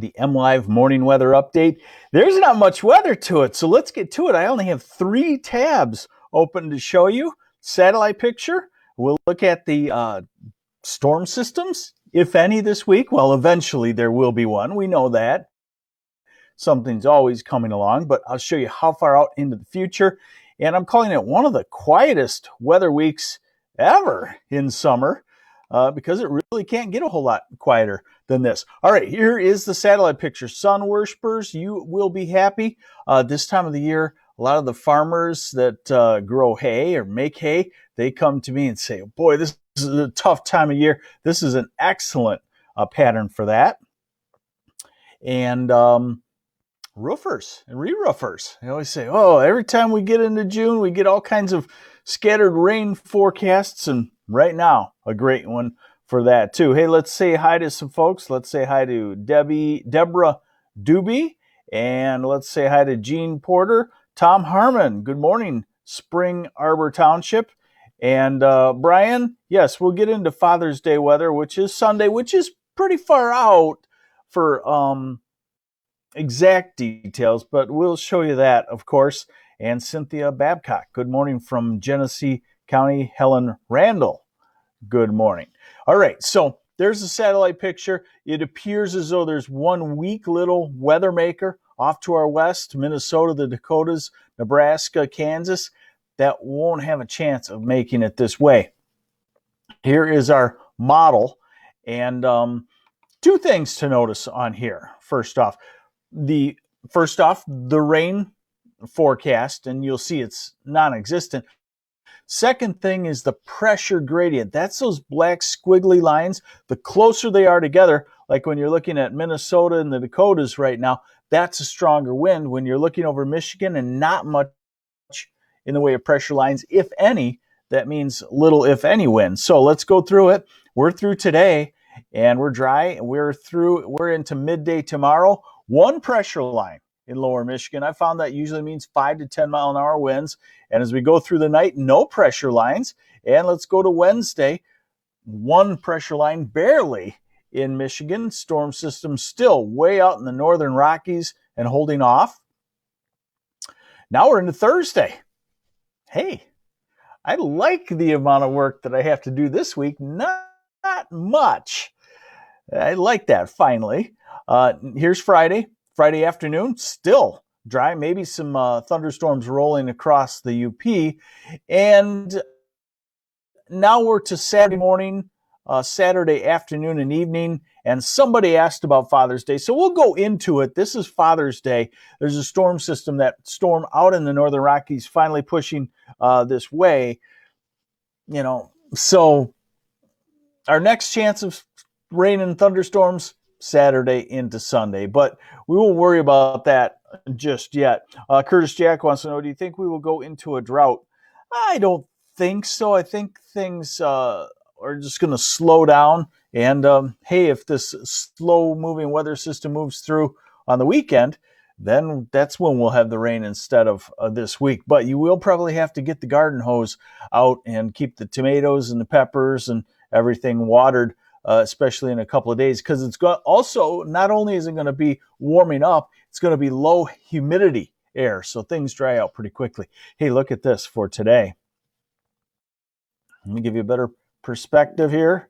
the MLive morning weather update. There's not much weather to it, so let's get to it. I only have 3 tabs open to show you. Satellite picture. We'll look at the storm systems, if any, this week. Well, eventually there will be one. We know that. Something's always coming along, but I'll show you how far out into the future. And I'm calling it one of the quietest weather weeks ever in summer. Because it really can't get a whole lot quieter than this. All right, here is the satellite picture. Sun worshipers, you will be happy. This time of the year, a lot of the farmers that grow hay or make hay, they come to me and say, boy, this is a tough time of year. This is an excellent pattern for that. And roofers and re-roofers, they always say, oh, every time we get into June, we get all kinds of scattered rain forecasts, and right now, a great one for that too. Hey, let's say hi to some folks. Let's say hi to Deborah Doobie, and let's say hi to Gene Porter, Tom Harmon. Good morning, Spring Arbor Township. And Brian, yes, we'll get into Father's Day weather, which is Sunday, which is pretty far out for exact details, but we'll show you that, of course. And Cynthia Babcock, good morning from Genesee County. Helen Randall, good morning. All right, so there's a satellite picture. It appears as though there's one weak little weather maker off to our west, Minnesota, the Dakotas, Nebraska, Kansas, that won't have a chance of making it this way. Here is our model, and 2 things to notice on here. First off, the rain forecast, and you'll see it's non-existent. Second thing is the pressure gradient. That's those black squiggly lines. The closer they are together, like when you're looking at Minnesota and the Dakotas right now, that's a stronger wind. When you're looking over Michigan and not much in the way of pressure lines, if any, that means little, if any, wind. So let's go through it. We're through today, and we're dry. We're into midday tomorrow. 1 pressure line in lower Michigan. I found that usually means 5 to 10 mile an hour winds. And as we go through the night, no pressure lines. And let's go to Wednesday. 1 pressure line barely in Michigan. Storm system still way out in the northern Rockies and holding off. Now we're into Thursday. Hey, I like the amount of work that I have to do this week. Not much. I like that, finally. Here's Friday. Friday afternoon, still dry. Maybe some thunderstorms rolling across the UP. And now we're to Saturday morning, Saturday afternoon and evening. And somebody asked about Father's Day. So we'll go into it. This is Father's Day. There's a storm system, that storm out in the northern Rockies, finally pushing this way. So our next chance of rain and thunderstorms, Saturday into Sunday, but we won't worry about that just yet. Curtis Jack wants to know, do you think we will go into a drought? I don't think so. I think things are just going to slow down. And hey, if this slow-moving weather system moves through on the weekend, then that's when we'll have the rain instead of this week. But you will probably have to get the garden hose out and keep the tomatoes and the peppers and everything watered, especially in a couple of days, because it's got also, not only is it going to be warming up, it's going to be low humidity air, so things dry out pretty quickly. Hey, look at this for today. Let me give you a better perspective here.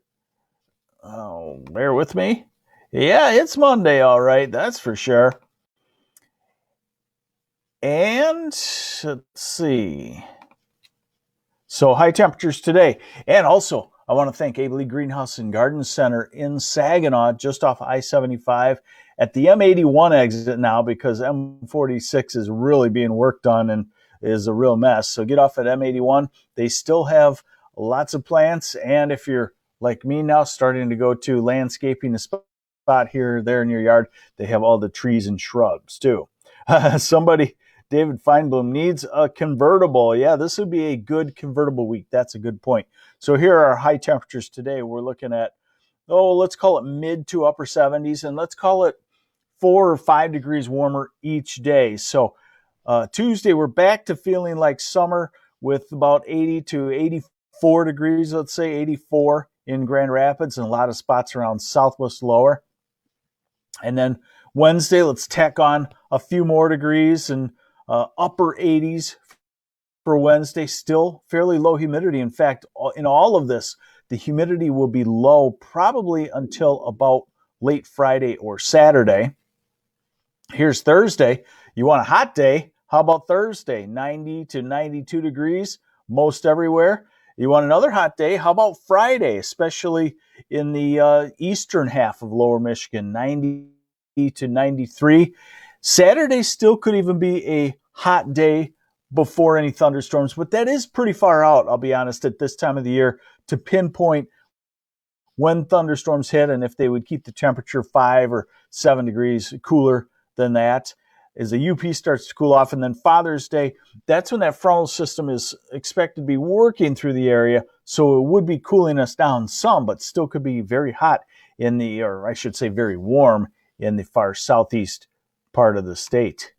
Oh, bear with me. Yeah, it's Monday, all right, that's for sure. And let's see. So high temperatures today, and also I want to thank Abley Greenhouse and Garden Center in Saginaw, just off I-75 at the M81 exit now, because M46 is really being worked on and is a real mess. So get off at M81. They still have lots of plants. And if you're like me now, starting to go to landscaping a spot here or there in your yard, they have all the trees and shrubs too. David Feinblum needs a convertible. Yeah, this would be a good convertible week. That's a good point. So here are our high temperatures today. We're looking at, let's call it mid to upper 70s, and let's call it 4 or 5 degrees warmer each day. So Tuesday, we're back to feeling like summer with about 80 to 84 degrees, let's say 84 in Grand Rapids, and a lot of spots around Southwest Lower. And then Wednesday, let's tack on a few more degrees and upper 80s for Wednesday. Still fairly low humidity. In fact, in all of this, the humidity will be low probably until about late Friday or Saturday. Here's Thursday. You want a hot day? How about Thursday? 90 to 92 degrees most everywhere. You want another hot day? How about Friday, especially in the eastern half of lower Michigan, 90 to 93. Saturday still could even be a hot day before any thunderstorms, but that is pretty far out, I'll be honest, at this time of the year to pinpoint when thunderstorms hit and if they would keep the temperature 5 or 7 degrees cooler than that. As the UP starts to cool off, and then Father's Day, that's when that frontal system is expected to be working through the area, so it would be cooling us down some, but still could be very hot in the, or I should say very warm in the far southeast part of the state.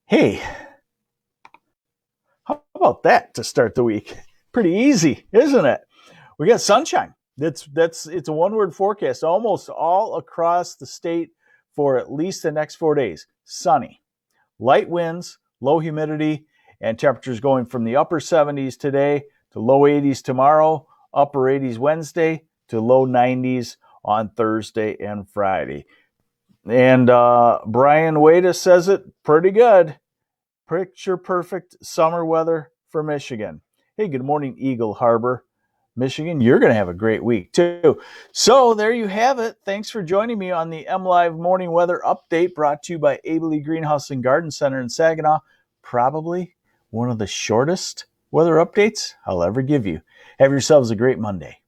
Hey, how about that to start the week? Pretty easy, isn't it? We got sunshine. It's a one-word forecast almost all across the state for at least the next 4 days. Sunny, light winds, low humidity, and temperatures going from the upper 70s today to low 80s tomorrow, upper 80s Wednesday to low 90s on Thursday and Friday. And Brian Wada says it pretty good. Picture perfect summer weather for Michigan. Hey, good morning, Eagle Harbor, Michigan. You're going to have a great week, too. So there you have it. Thanks for joining me on the MLive Morning Weather Update brought to you by Abley Greenhouse and Garden Center in Saginaw. Probably one of the shortest weather updates I'll ever give you. Have yourselves a great Monday.